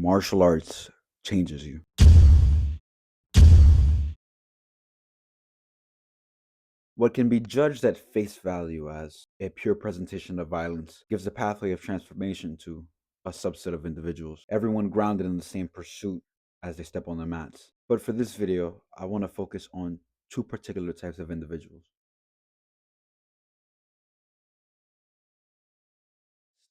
Martial arts changes you. What can be judged at face value as a pure presentation of violence gives a pathway of transformation to a subset of individuals, everyone grounded in the same pursuit as they step on the mats. But for this video, I want to focus on two particular types of individuals.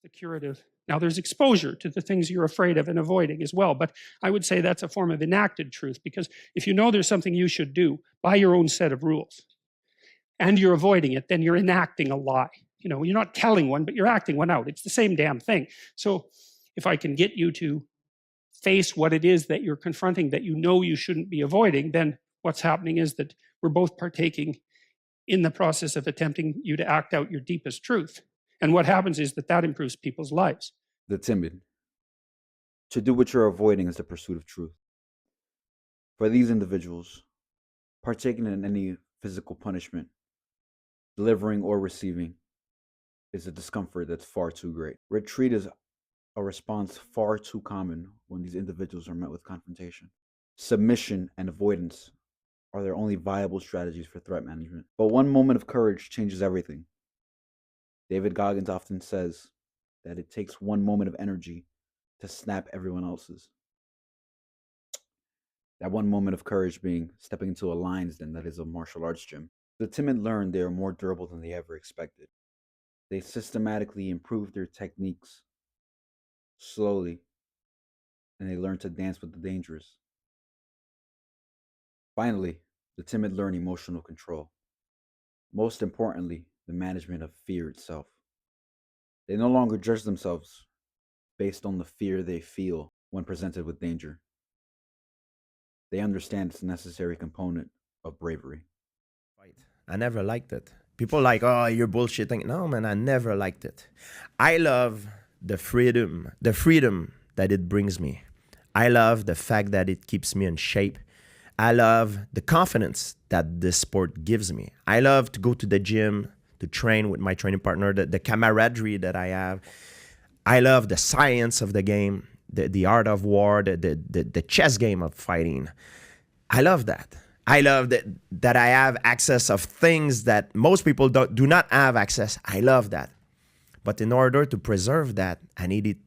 The curative. Now there's exposure to the things you're afraid of and avoiding as well, but I would say that's a form of enacted truth, because if you know there's something you should do by your own set of rules and you're avoiding it, then you're enacting a lie. You know, you're not telling one, but you're acting one out. It's the same damn thing. So if I can get you to face what it is that you're confronting that you know you shouldn't be avoiding, then what's happening is that we're both partaking in the process of attempting you to act out your deepest truth. And what happens is that improves people's lives. The timid. To do what you're avoiding is the pursuit of truth. For these individuals, partaking in any physical punishment, delivering or receiving, is a discomfort that's far too great. Retreat is a response far too common when these individuals are met with confrontation. Submission and avoidance are their only viable strategies for threat management. But one moment of courage changes everything. David Goggins often says that it takes one moment of energy to snap everyone else's. That one moment of courage being stepping into a lion's den that is a martial arts gym. The timid learn they are more durable than they ever expected. They systematically improve their techniques slowly, and they learn to dance with the dangerous. Finally, the timid learn emotional control. Most importantly, the management of fear itself. They no longer judge themselves based on the fear they feel when presented with danger. They understand it's a necessary component of bravery. I never liked it. People like, oh, you're bullshitting. No, man, I never liked it. I love the freedom that it brings me. I love the fact that it keeps me in shape. I love the confidence that this sport gives me. I love to go to the gym, to train with my training partner, the camaraderie that I have. I love the science of the game, the art of war, the chess game of fighting. I love that. I love that I have access of things that most people do not have access. I love that. But in order to preserve that, I needed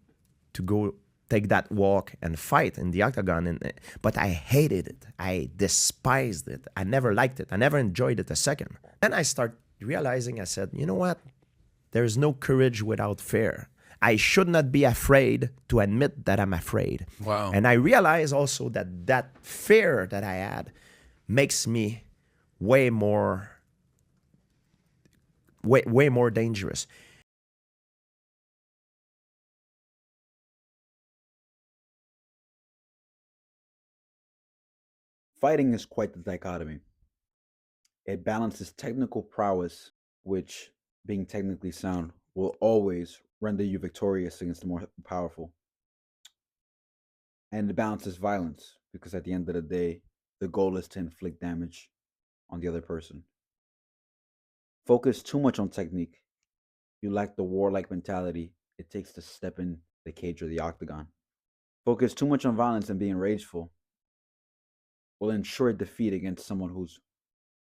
to go take that walk and fight in the octagon. But I hated it. I despised it. I never liked it. I never enjoyed it a second. And I started realizing, I said, you know what? There's no courage without fear. I should not be afraid to admit that I'm afraid. Wow. And I realized also that fear that I had makes me way more dangerous. Fighting is quite the dichotomy. It balances technical prowess, which, being technically sound, will always render you victorious against the more powerful. And it balances violence, because at the end of the day, the goal is to inflict damage on the other person. Focus too much on technique. You lack the warlike mentality it takes to step in the cage or the octagon. Focus too much on violence and being rageful will ensure defeat against someone who's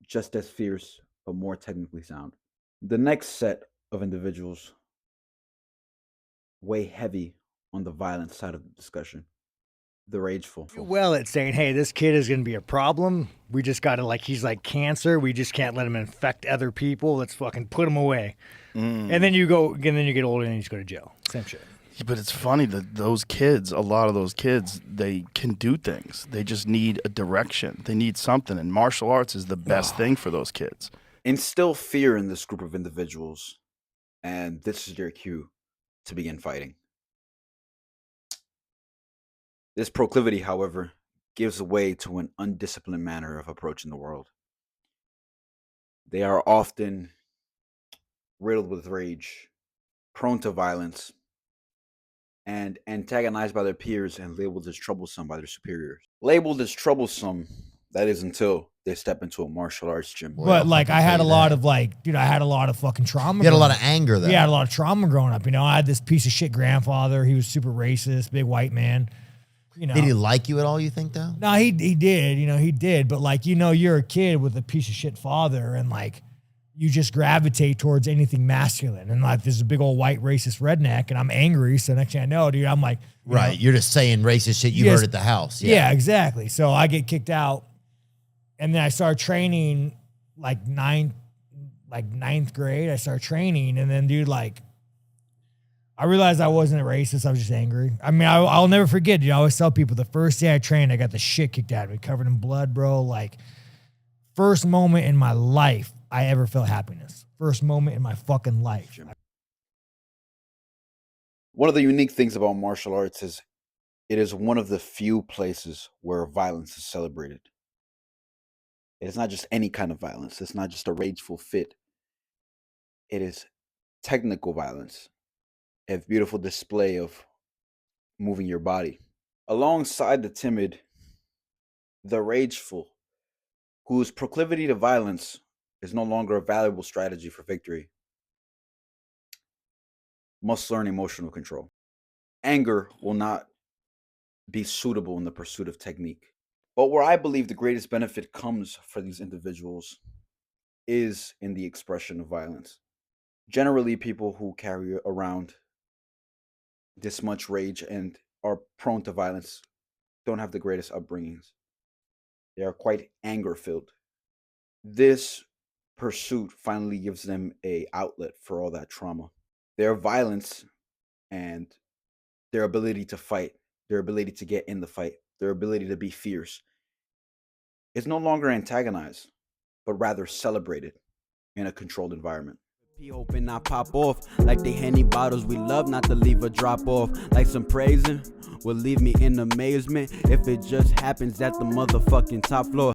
just as fierce but more technically sound. The next set of individuals weigh heavy on the violent side of the discussion. The rageful. Well, it's saying, hey, this kid is going to be a problem. We just got to, he's like cancer. We just can't let him infect other people. Let's fucking put him away. And then you get older and you just go to jail. Same shit. Yeah, but it's funny that those kids, a lot of those kids, they can do things. They just need a direction. They need something. And martial arts is the best thing for those kids. Instill fear in this group of individuals, and this is your cue to begin fighting. This proclivity, however, gives way to an undisciplined manner of approaching the world. They are often riddled with rage, prone to violence, and antagonized by their peers and labeled as troublesome by their superiors. Labeled as troublesome, that is until they step into a martial arts gym. But I had a lot of I had a lot of fucking trauma. You had a lot of anger there. Yeah, I had a lot of trauma growing up. I had this piece of shit grandfather. He was super racist, big white man. You know, Did he like you at all, you think, though? no, he did, you know, he did. But like, you know, you're a kid with a piece of shit father, and like, you just gravitate towards anything masculine. And like, there's a big old white racist redneck, and I'm angry. So next thing I know, dude, I'm like, you Right. know, You're just saying racist shit you Yes. heard at the house. yeah, exactly. So I get kicked out, and then I start training like ninth grade. I start training, and then dude, like, I realized I wasn't a racist. I was just angry. I mean, I'll never forget. I always tell people the first day I trained, I got the shit kicked out of me, covered in blood, bro. Like, first moment in my life I ever felt happiness. First moment in my fucking life. One of the unique things about martial arts is it is one of the few places where violence is celebrated. It is not just any kind of violence. It's not just a rageful fit. It is technical violence. A beautiful display of moving your body. Alongside the timid, the rageful, whose proclivity to violence is no longer a valuable strategy for victory, must learn emotional control. Anger will not be suitable in the pursuit of technique. But where I believe the greatest benefit comes for these individuals is in the expression of violence. Generally, people who carry around this much rage and are prone to violence don't have the greatest upbringings. They are quite anger-filled. This pursuit finally gives them an outlet for all that trauma. Their violence and their ability to fight, their ability to get in the fight, their ability to be fierce is no longer antagonized, but rather celebrated in a controlled environment. Open, I pop off like they Henny bottles. We love not to leave a drop off. Like some praising will leave me in amazement if it just happens at the motherfucking top floor.